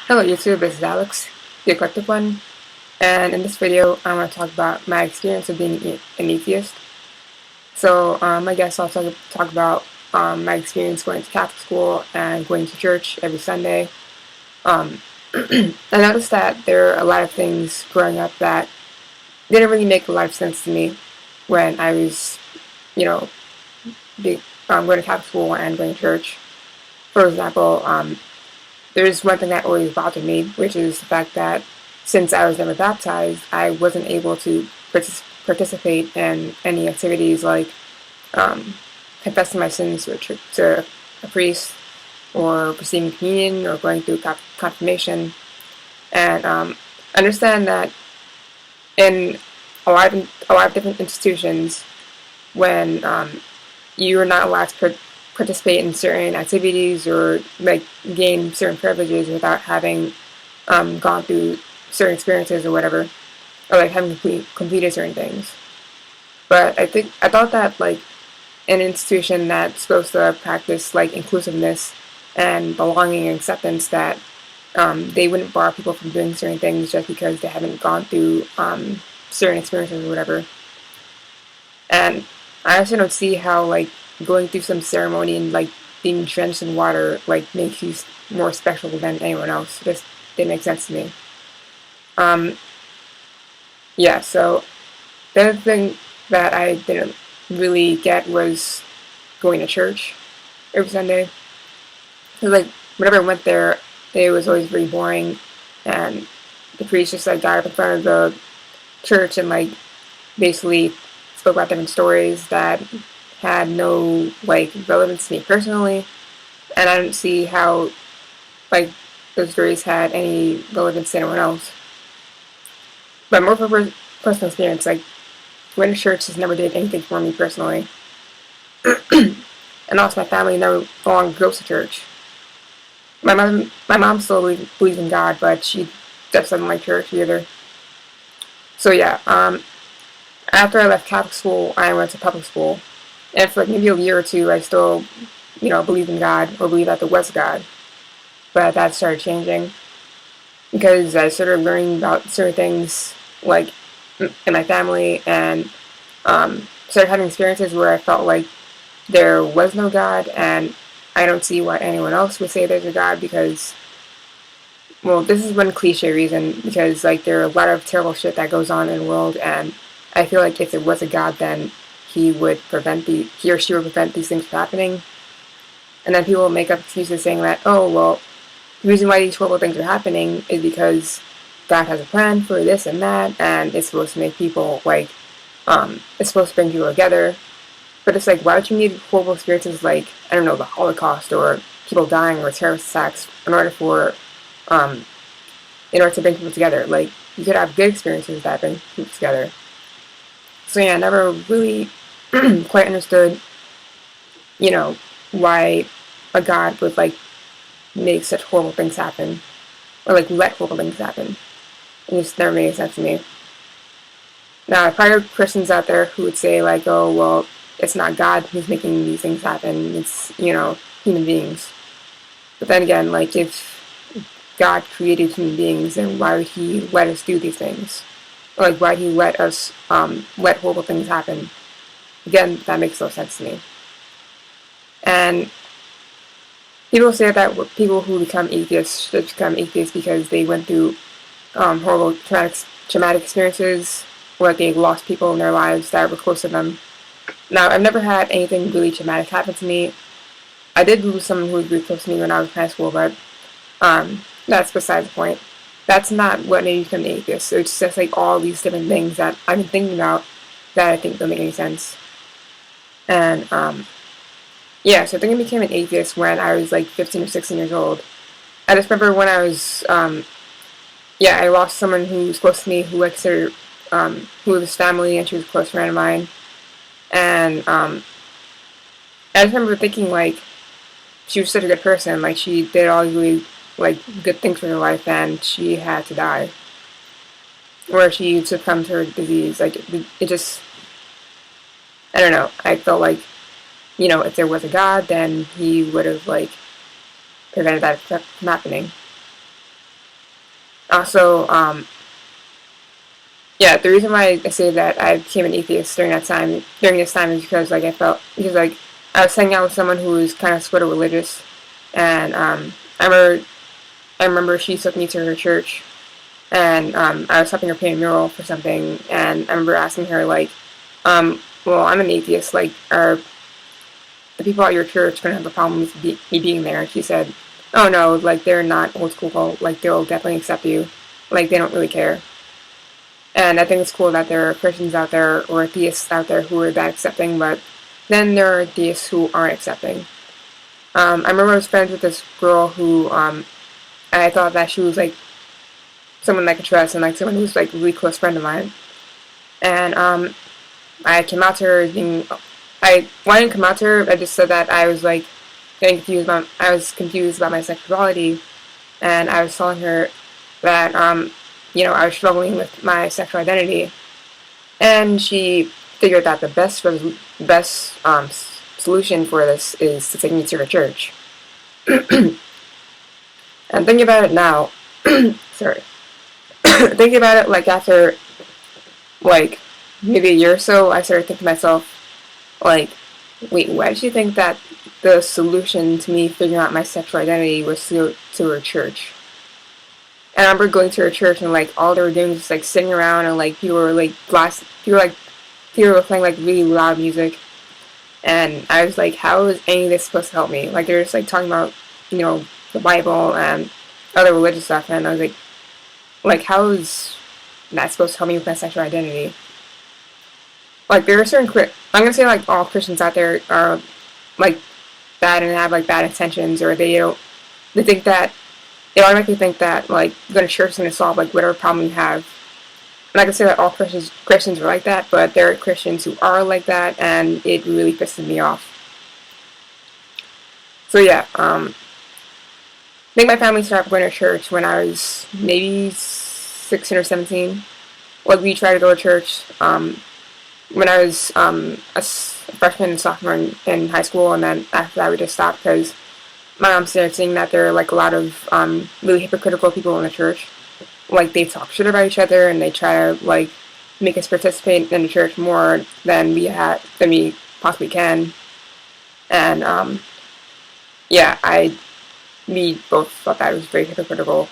Hello YouTube, this is Alex, the Eclectic One, and in this video I'm going to talk about my experience of being an atheist. So I guess I'll talk about my experience going to Catholic school and going to church every Sunday. Um, I noticed that there are a lot of things growing up that didn't really make a lot of sense to me when I was, you know, going to Catholic school and going to church. For example, there's one thing that always bothered me, which is the fact that since I was never baptized, I wasn't able to participate in any activities like confessing my sins to a priest, or receiving communion, or going through confirmation. And understand that in a lot of different institutions, when you are not allowed to participate in certain activities or like gain certain privileges without having gone through certain experiences or whatever, or like having completed certain things. But I thought that like an institution that's supposed to practice like inclusiveness and belonging and acceptance, that they wouldn't bar people from doing certain things just because they haven't gone through certain experiences or whatever. And I also don't see how like going through some ceremony and like being drenched in water like makes you more special than anyone else. It just didn't make sense to me. Um, yeah, so the other thing that I didn't really get was going to church every Sunday. Cause like whenever I went there, it was always very boring, and the priest just like got up in front of the church and like basically spoke about different stories that had no like relevance to me personally, and I didn't see how like those stories had any relevance to anyone else. But more for personal experience, like going to church just never did anything for me personally, and also my family never no longer goes to church. My mom still believes in God, but she just doesn't like church either. So yeah, after I left Catholic school, I went to public school, and for like maybe a year or two, I still, believed in God, or believed that there was God. But that started changing because I started learning about certain things, like in my family, and started having experiences where I felt like there was no God, and I don't see why anyone else would say there's a God, because, well, this is one cliche reason, because like there are a lot of terrible shit that goes on in the world, and I feel like if there was a God, then he or she would prevent these things from happening. And then people make up excuses saying that, oh, well, the reason why these horrible things are happening is because God has a plan for this and that, and it's supposed to make people like, it's supposed to bring people together. But it's like, why would you need horrible experiences like, I don't know, the Holocaust, or people dying, or terrorist attacks um, in order to bring people together? Like, you could have good experiences that bring people together. So yeah, I never really quite understood, why a God would like make such horrible things happen, or like let horrible things happen. It just never made sense to me. Now, I've heard Christians out there who would say like, oh, well, it's not God who's making these things happen, it's, human beings. But then again, like, if God created human beings, then why would he let us do these things? Or like, why would he let us let horrible things happen? Again, that makes no sense to me. And people say that people who become atheists should become atheists because they went through horrible traumatic experiences, or like they lost people in their lives that were close to them. Now, I've never had anything really traumatic happen to me. I did lose someone who was really close to me when I was in high school, but that's beside the point. That's not what made me become an atheist. It's just like all these different things that I've been thinking about that I think don't make any sense. And yeah, so I think I became an atheist when I was like 15 or 16 years old. I just remember when I was, I lost someone who was close to me, who I considered, who was family, and she was a close friend of mine. And I just remember thinking like, she was such a good person, like she did all really like good things for her life, and she had to die, or she succumbed to her disease. Like it just, I don't know. I felt like, if there was a God, then he would have like prevented that from happening. Also, yeah, the reason why I say that I became an atheist during this time is because because like I was hanging out with someone who was kind of sort of religious, and I remember she took me to her church, and I was helping her paint a mural for something, and I remember asking her like, well, I'm an atheist, like, are the people at your church gonna have a problem with me being there? And she said, oh no, like they're not old school, like they'll definitely accept you, like they don't really care. And I think it's cool that there are Christians out there or atheists out there who are that accepting, but then there are theists who aren't accepting. I remember I was friends with this girl who I thought that she was like someone I could trust and like someone who's like a really close friend of mine. And I came out to her as being, well, I didn't come out to her, I just said that I was like I was confused about my sexuality, and I was telling her that, I was struggling with my sexual identity, and she figured that the best solution for this is to take me to her church. And thinking about it now, sorry, thinking about it like after like maybe a year or so, I started thinking to myself, like, wait, why did she think that the solution to me figuring out my sexual identity was to her church? And I remember going to her church and like all they were doing was like sitting around and like people were playing like really loud music, and I was like, how is any of this supposed to help me? Like they're just like talking about the Bible and other religious stuff, and I was like how is that supposed to help me with my sexual identity? Like there are I'm gonna say like all Christians out there are like bad and have like bad intentions, or they think that they automatically think that like going to church is going to solve like whatever problem you have. I'm not gonna say that all Christians are like that, but there are Christians who are like that, and it really pisses me off. So yeah, I think my family started going to church when I was maybe 16 or 17. Like we tried to go to church when I was a freshman and sophomore in high school, and then after that we just stopped because my mom started seeing that there are like a lot of really hypocritical people in the church. Like they talk shit about each other and they try to like make us participate in the church more than we possibly can. And yeah, we both thought that it was very hypocritical,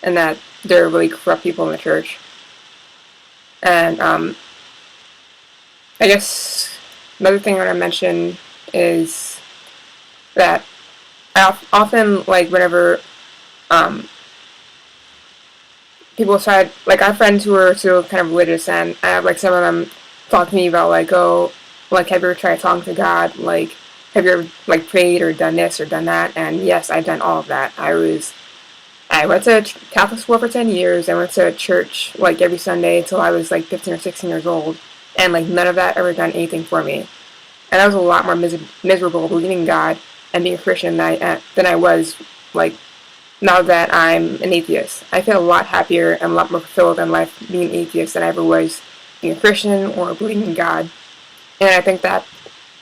and that there are really corrupt people in the church. And I guess another thing I want to mention is that I often, like, whenever people try, like, I have friends who are still kind of religious, and I have, like, some of them talk to me about, like, oh, like, have you ever tried talking to God? Like, have you ever, like, prayed or done this or done that? And yes, I've done all of that. I went to Catholic school for 10 years. I went to church, like, every Sunday until I was, like, 15 or 16 years old. And, like, none of that ever done anything for me. And I was a lot more miserable believing in God and being a Christian than I was, like, now that I'm an atheist. I feel a lot happier and a lot more fulfilled in life being an atheist than I ever was being a Christian or believing in God. And I think that,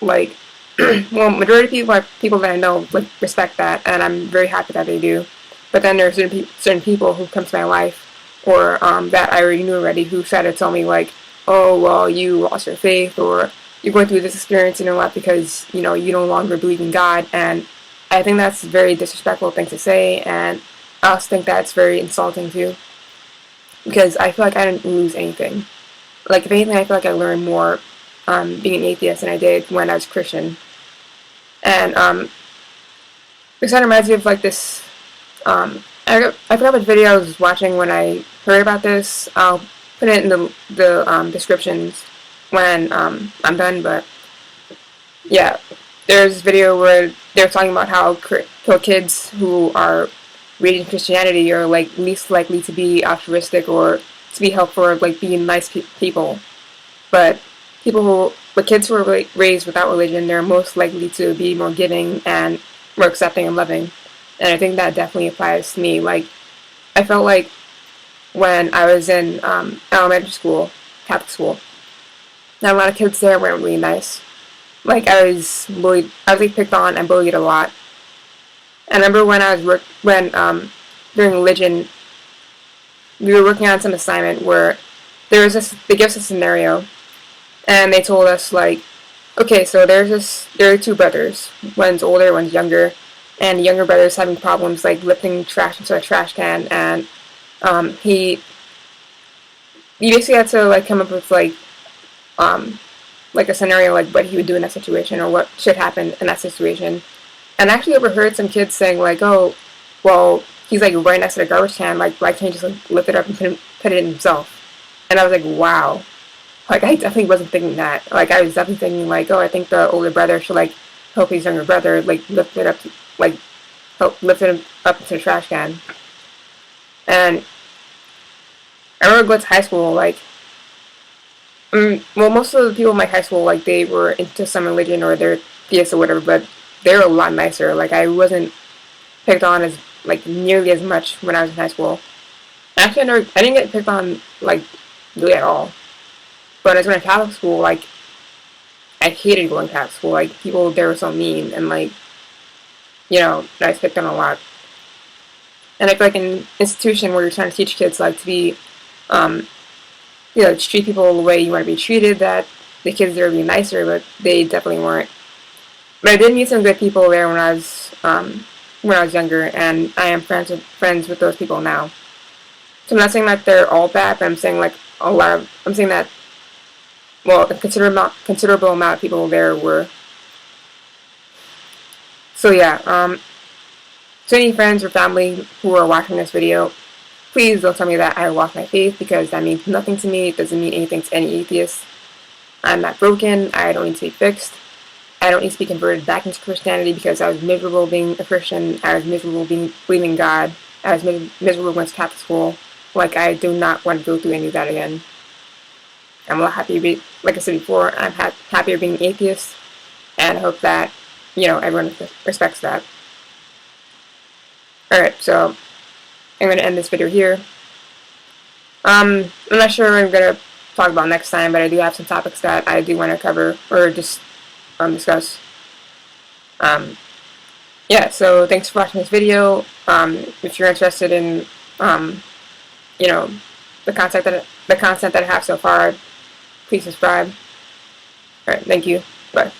like, well, majority of people that I know, like, respect that, and I'm very happy that they do. But then there are certain people who come to my life, or that I already knew already, who try to tell me, like, oh, well, you lost your faith, or you're going through this experience in your life because, you no longer believe in God. And I think that's a very disrespectful thing to say, and I also think that's very insulting too, because I feel like I didn't lose anything. Like, if anything, I feel like I learned more being an atheist than I did when I was Christian. And this kind of reminds me of, like, this, I forgot what video I was watching when I heard about this. I'll put it in the descriptions when I'm done, but yeah, there's a video where they're talking about how kids who are raised in Christianity are, like, least likely to be altruistic or to be helpful or, like, being nice people. But kids who are raised without religion, they're most likely to be more giving and more accepting and loving. And I think that definitely applies to me. Like, I felt like when I was in elementary school, Catholic school, now a lot of kids there weren't really nice. Like, I was bullied, like, picked on and bullied a lot. And I remember when during religion, we were working on some assignment where they gave us a scenario, and they told us, like, okay, so there are two brothers. One's older, one's younger, and the younger brother's having problems like lifting trash into a trash can, and he basically had to like come up with like a scenario, like what he would do in that situation or what should happen in that situation. And I actually overheard some kids saying like, oh, well, he's like right next to the garbage can, like why can't he just like lift it up and put it in himself? And I was like, wow. Like I definitely wasn't thinking that. Like I was definitely thinking like, oh, I think the older brother should like help his younger brother like lift it up, like help lift it up into the trash can. And I remember going to high school, like, well, most of the people in my high school, like, they were into some religion or they're theists or whatever, but they were a lot nicer. Like, I wasn't picked on as, like, nearly as much when I was in high school. Actually, I didn't get picked on, like, really at all. But as I went to Catholic school, like, I hated going to Catholic school. Like, people there were so mean and, like, you know, I was picked on a lot. And I feel like an institution where you're trying to teach kids, like, to be, you know, to treat people the way you want to be treated, that the kids there would be nicer, but they definitely weren't. But I did meet some good people there when I was younger, and I am friends with those people now. So I'm not saying that they're all bad, but I'm saying like I'm saying that, well, a considerable amount of people there were. So yeah, to any friends or family who are watching this video, please don't tell me that I lost my faith, because that means nothing to me. It doesn't mean anything to any atheist. I'm not broken. I don't need to be fixed. I don't need to be converted back into Christianity because I was miserable being a Christian. I was miserable believing God. I was miserable going to Catholic school. Like, I do not want to go through any of that again. I'm a lot happier, like I said before, I'm happier being an atheist, and I hope that, you know, everyone respects that. Alright, so I'm going to end this video here. I'm not sure what I'm going to talk about next time, but I do have some topics that I do want to cover or just discuss. Yeah, so thanks for watching this video. If you're interested in, you know, the content that I have so far, please subscribe. Alright, thank you. Bye.